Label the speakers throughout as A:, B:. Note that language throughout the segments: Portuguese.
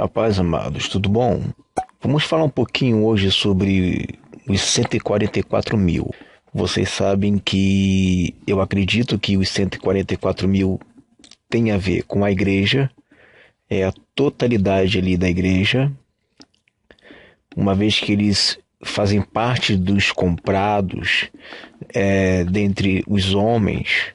A: A paz, amados, tudo bom? Vamos falar um pouquinho hoje sobre os 144 mil. Vocês sabem que eu acredito que os 144 mil tem a ver com a igreja, é a totalidade ali da igreja, uma vez que eles fazem parte dos comprados, dentre os homens,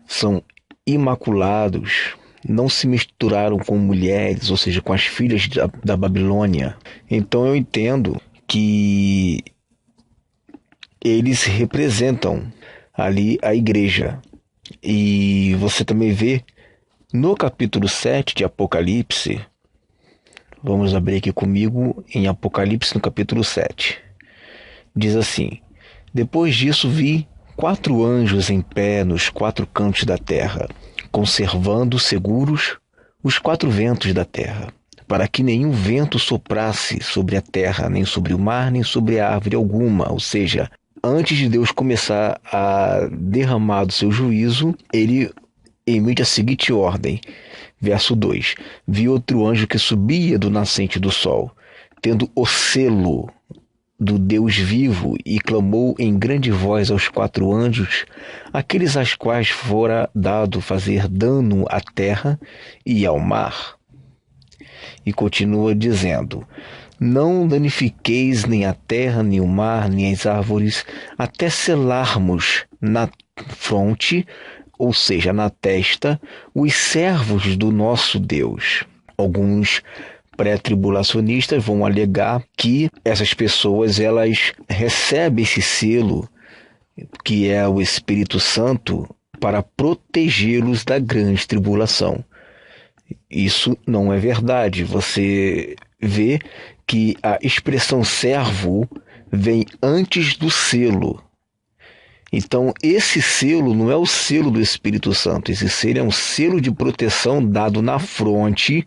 A: são imaculados, não se misturaram com mulheres, ou seja, com as filhas da Babilônia. Então eu entendo que eles representam ali a igreja. E você também vê no capítulo 7 de Apocalipse, vamos abrir aqui comigo em Apocalipse no capítulo 7. Diz assim: depois disso vi 4 anjos em pé nos 4 cantos da terra, conservando seguros os 4 ventos da terra, para que nenhum vento soprasse sobre a terra, nem sobre o mar, nem sobre a árvore alguma. Ou seja, antes de Deus começar a derramar do seu juízo, ele emite a seguinte ordem. Verso 2: vi outro anjo que subia do nascente do sol, tendo o selo do Deus vivo, e clamou em grande voz aos 4 anjos, aqueles às quais fora dado fazer dano à terra e ao mar. E continua dizendo: não danifiqueis nem a terra, nem o mar, nem as árvores, até selarmos na fronte, ou seja, na testa, os servos do nosso Deus. Alguns pré-tribulacionistas vão alegar que essas pessoas elas recebem esse selo, que é o Espírito Santo, para protegê-los da grande tribulação. Isso não é verdade. Você vê que a expressão servo vem antes do selo. Então, esse selo não é o selo do Espírito Santo. Esse selo é um selo de proteção dado na fronte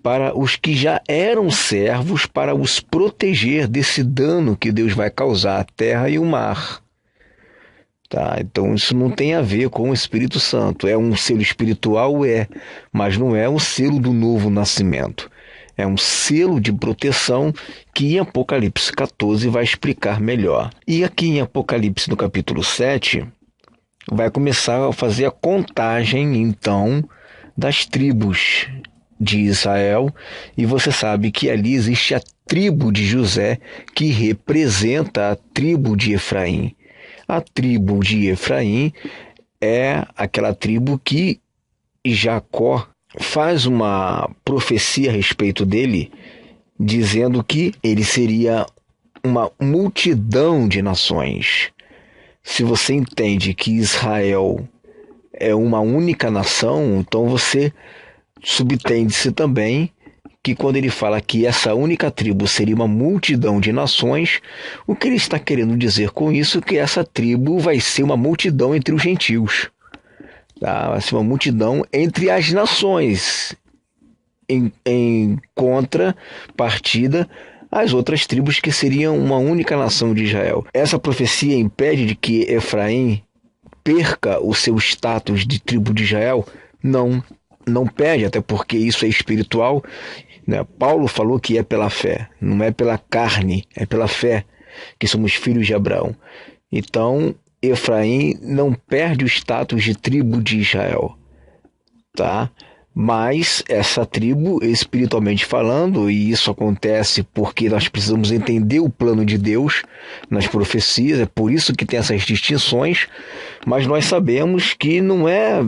A: para os que já eram servos, para os proteger desse dano que Deus vai causar à terra e ao mar. Tá? Então isso não tem a ver com o Espírito Santo. É um selo espiritual, mas não é um selo do novo nascimento. É um selo de proteção que em Apocalipse 14 vai explicar melhor. E aqui em Apocalipse, no capítulo 7, vai começar a fazer a contagem, então, das tribos de Israel, e você sabe que ali existe a tribo de José, que representa a tribo de Efraim. A tribo de Efraim é aquela tribo que Jacó faz uma profecia a respeito dele, dizendo que ele seria uma multidão de nações. Se você entende que Israel é uma única nação, então você subtende-se também que quando ele fala que essa única tribo seria uma multidão de nações, o que ele está querendo dizer com isso é que essa tribo vai ser uma multidão entre os gentios. Tá? Vai ser uma multidão entre as nações, em contrapartida às outras tribos que seriam uma única nação de Israel. Essa profecia impede de que Efraim perca o seu status de tribo de Israel? Não pede, até porque isso é espiritual, né? Paulo falou que é pela fé, não é pela carne, é pela fé que somos filhos de Abraão. Então, Efraim não perde o status de tribo de Israel, tá? Mas essa tribo, espiritualmente falando, e isso acontece porque nós precisamos entender o plano de Deus nas profecias, é por isso que tem essas distinções, mas nós sabemos que não é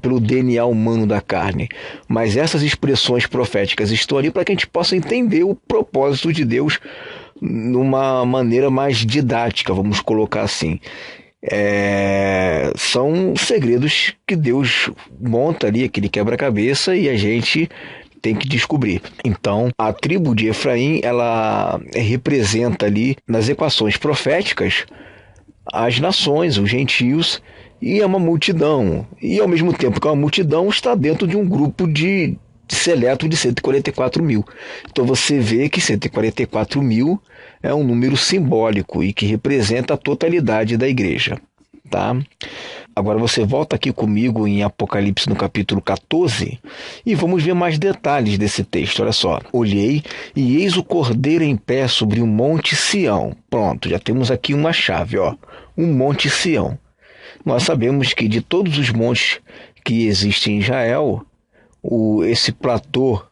A: pelo DNA humano da carne, mas essas expressões proféticas estão ali para que a gente possa entender o propósito de Deus numa maneira mais didática, vamos colocar assim. São segredos que Deus monta ali, aquele quebra-cabeça, e a gente tem que descobrir. Então, a tribo de Efraim, ela representa ali, nas equações proféticas, as nações, os gentios, e é uma multidão. E ao mesmo tempo que é uma multidão, está dentro de um grupo seleto de 144 mil. Então você vê que 144 mil é um número simbólico e que representa a totalidade da igreja. Tá? Agora você volta aqui comigo em Apocalipse no capítulo 14 e vamos ver mais detalhes desse texto. Olha só. Olhei e eis o Cordeiro em pé sobre o monte Sião. Pronto, já temos aqui uma chave, ó. O monte Sião. Nós sabemos que de todos os montes que existem em Israel, esse platô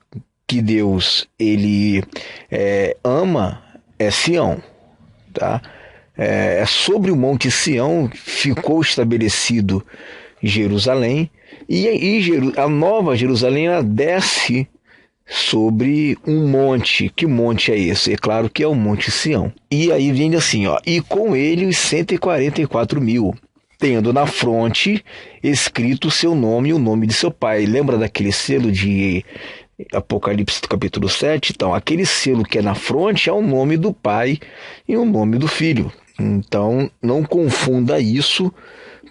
A: que Deus ele ama é Sião, tá? Sobre o monte Sião ficou estabelecido Jerusalém e a nova Jerusalém ela desce sobre um monte. Que monte é esse? É claro que é o monte Sião. E aí vem assim, ó, e com ele os 144.000, tendo na fronte escrito o seu nome e o nome de seu pai. Lembra daquele selo de Apocalipse capítulo 7? Então, aquele selo que é na fronte é o nome do pai e o nome do filho. Então, não confunda isso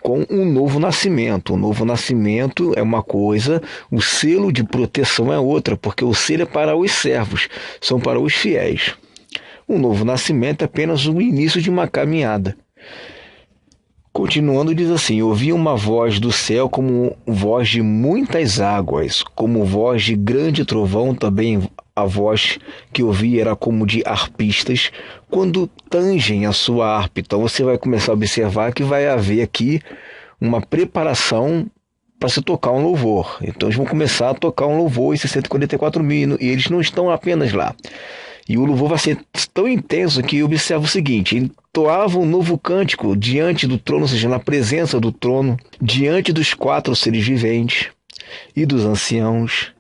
A: com um novo nascimento. O novo nascimento é uma coisa, o selo de proteção é outra, porque o selo é para os servos, são para os fiéis. O novo nascimento é apenas o início de uma caminhada. Continuando, diz assim: ouvi uma voz do céu como voz de muitas águas, como voz de grande trovão. Também a voz que ouvi era como de arpistas quando tangem a sua harpa. Então você vai começar a observar que vai haver aqui uma preparação para se tocar um louvor. Então eles vão começar a tocar um louvor, esses 144.000, e eles não estão apenas lá. E o louvor vai ser tão intenso que observa o seguinte: entoavam um novo cântico diante do trono, ou seja, na presença do trono, diante dos 4 seres viventes e dos anciãos.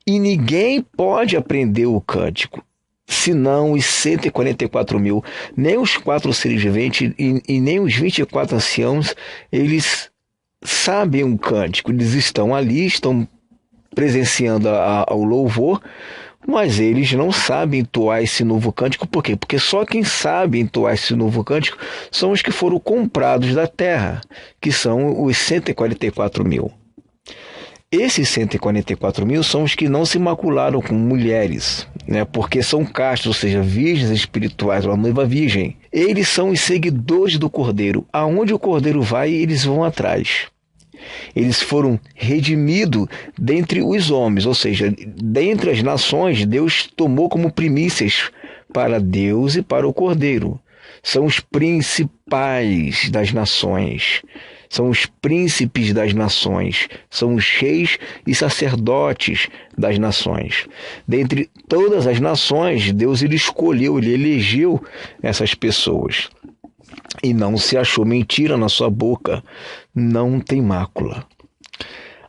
A: E ninguém pode aprender o cântico, senão os 144.000, nem os 4 seres viventes e nem os 24 anciãos, eles sabem o cântico, eles estão ali, estão presenciando ao louvor, mas eles não sabem entoar esse novo cântico. Por quê? Porque só quem sabe entoar esse novo cântico são os que foram comprados da terra, que são os 144.000. Esses 144.000 são os que não se macularam com mulheres, né? Porque são castos, ou seja, virgens espirituais, uma noiva virgem. Eles são os seguidores do Cordeiro. Aonde o Cordeiro vai, eles vão atrás. Eles foram redimidos dentre os homens, ou seja, dentre as nações, Deus tomou como primícias para Deus e para o Cordeiro. São os principais das nações, são os príncipes das nações, são os reis e sacerdotes das nações. Dentre todas as nações, Deus ele escolheu, ele elegeu essas pessoas. E não se achou mentira na sua boca, não tem mácula.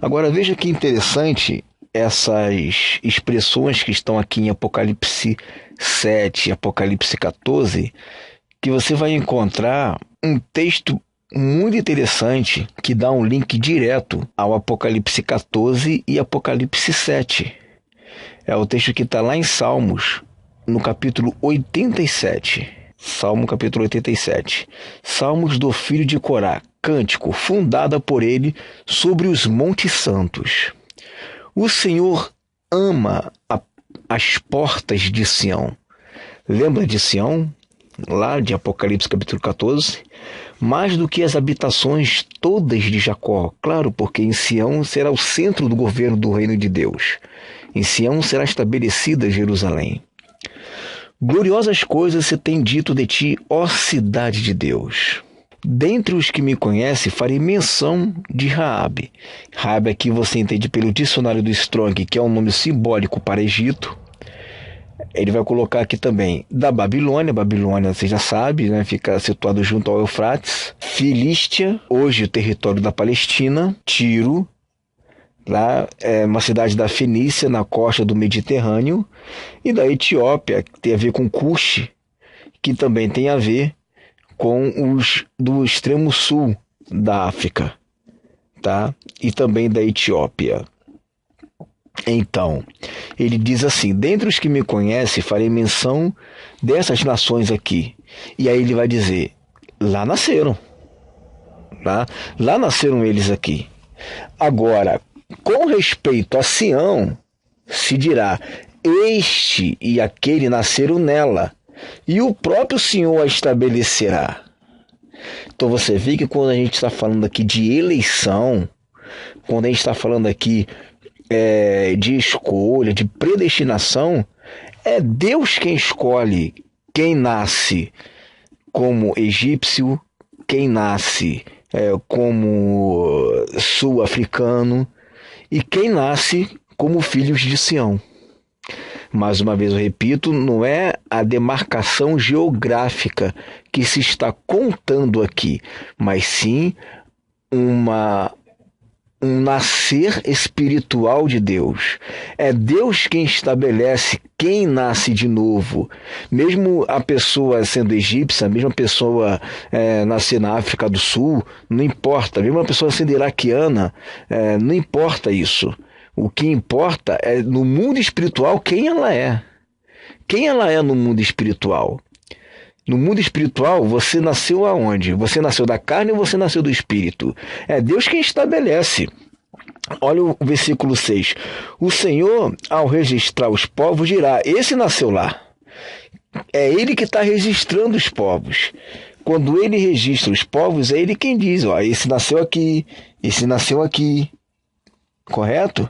A: Agora veja que interessante essas expressões que estão aqui em Apocalipse 7, Apocalipse 14, que você vai encontrar um texto muito interessante que dá um link direto ao Apocalipse 14 e Apocalipse 7. É o texto que está lá em Salmos, no capítulo 87. Salmo capítulo 87. Salmos do filho de Corá, cântico, fundada por ele sobre os montes santos. O Senhor ama as portas de Sião. Lembra de Sião? Lá de Apocalipse capítulo 14. Mais do que as habitações todas de Jacó. Claro, porque em Sião será o centro do governo do reino de Deus. Em Sião será estabelecida Jerusalém. Gloriosas coisas se tem dito de ti, ó cidade de Deus. Dentre os que me conhecem, farei menção de Raabe. Raabe aqui você entende pelo dicionário do Strong, que é um nome simbólico para Egito. Ele vai colocar aqui também da Babilônia. Babilônia, você já sabe, né? Fica situado junto ao Eufrates. Filístia, hoje o território da Palestina. Tiro, lá é uma cidade da Fenícia, na costa do Mediterrâneo. E da Etiópia, que tem a ver com Cush, que também tem a ver com os do extremo sul da África, tá? E também da Etiópia. Então, ele diz assim: dentre os que me conhecem, farei menção dessas nações aqui. E aí ele vai dizer: lá nasceram. Lá nasceram eles aqui. Agora, com respeito a Sião, se dirá: este e aquele nasceram nela, e o próprio Senhor a estabelecerá. Então você vê que quando a gente está falando aqui de eleição, quando a gente está falando aqui de escolha, de predestinação, é Deus quem escolhe quem nasce como egípcio, quem nasce como sul-africano e quem nasce como filhos de Sião. Mais uma vez eu repito, não é a demarcação geográfica que se está contando aqui, mas sim um nascer espiritual de Deus. É Deus quem estabelece quem nasce de novo. Mesmo a pessoa sendo egípcia, mesmo a pessoa nascer na África do Sul, não importa. Mesmo a pessoa sendo iraquiana, não importa isso. O que importa é no mundo espiritual quem ela é. Quem ela é no mundo espiritual? No mundo espiritual, você nasceu aonde? Você nasceu da carne ou você nasceu do espírito? É Deus quem estabelece. Olha o versículo 6. O Senhor, ao registrar os povos, dirá: esse nasceu lá. É Ele que está registrando os povos. Quando Ele registra os povos, é Ele quem diz: ó, esse nasceu aqui, esse nasceu aqui. Correto?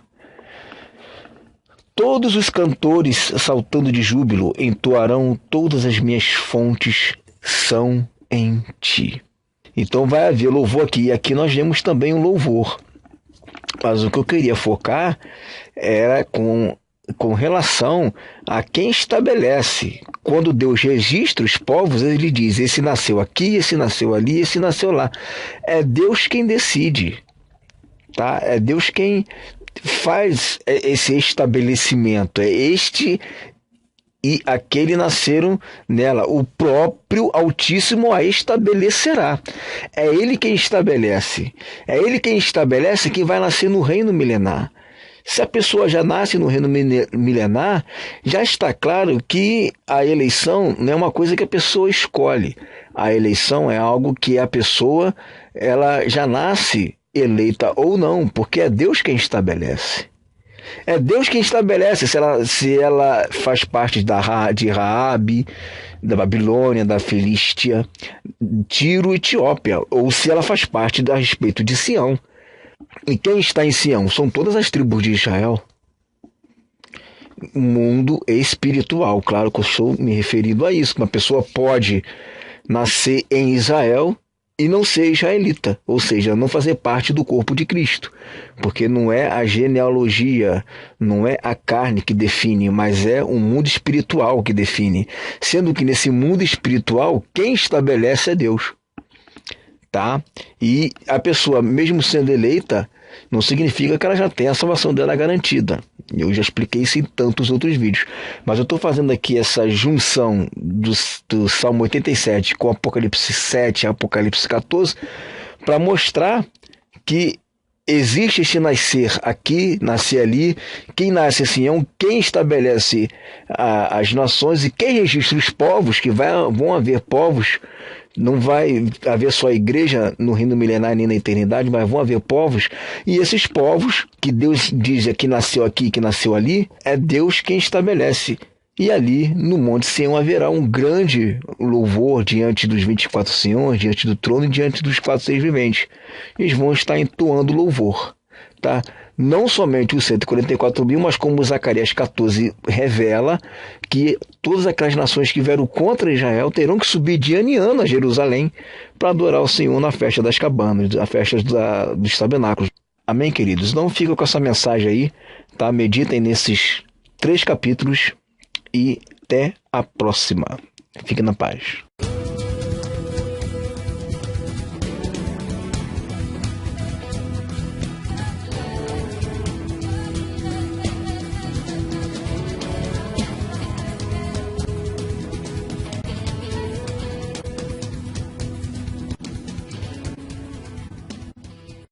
A: Todos os cantores, saltando de júbilo, entoarão: todas as minhas fontes são em ti. Então vai haver louvor aqui. E aqui nós vemos também um louvor. Mas o que eu queria focar era com relação a quem estabelece. Quando Deus registra os povos, ele diz: esse nasceu aqui, esse nasceu ali, esse nasceu lá. É Deus quem decide. Tá? É Deus quem faz esse estabelecimento. É este e aquele nasceram nela. O próprio Altíssimo a estabelecerá. É Ele quem estabelece. É Ele quem estabelece quem vai nascer no reino milenar. Se a pessoa já nasce no reino milenar, já está claro que a eleição não é uma coisa que a pessoa escolhe. A eleição é algo que a pessoa ela já nasce eleita ou não, porque é Deus quem estabelece. É Deus quem estabelece se ela faz parte de Raabe, da Babilônia, da Filístia, Tiro e Etiópia, ou se ela faz parte a respeito de Sião. E quem está em Sião? São todas as tribos de Israel. Mundo espiritual, claro que eu estou me referindo a isso. Uma pessoa pode nascer em Israel e não ser israelita, ou seja, não fazer parte do corpo de Cristo, porque não é a genealogia, não é a carne que define, mas é o mundo espiritual que define, sendo que nesse mundo espiritual, quem estabelece é Deus. Tá? E a pessoa, mesmo sendo eleita, não significa que ela já tenha a salvação dela garantida. Eu já expliquei isso em tantos outros vídeos. Mas eu estou fazendo aqui essa junção do Salmo 87 com Apocalipse 7 e Apocalipse 14 para mostrar que existe esse nascer aqui, nascer ali, quem nasce em Sião, quem estabelece as nações e quem registra os povos, que vão haver povos. Não vai haver só a igreja no reino milenar nem na eternidade, mas vão haver povos. E esses povos, que Deus diz que nasceu aqui, que nasceu ali, é Deus quem estabelece. E ali, no Monte Sião, haverá um grande louvor diante dos 24 Siões, diante do trono e diante dos 4 seres viventes. Eles vão estar entoando louvor. Tá? Não somente os 144 mil, mas como Zacarias 14 revela que todas aquelas nações que vieram contra Israel terão que subir de ano em ano a Jerusalém para adorar o Senhor na festa das cabanas, a festa dos tabernáculos. Amém, queridos? Não fica com essa mensagem aí, tá? Meditem nesses 3 capítulos e até a próxima. Fique na paz.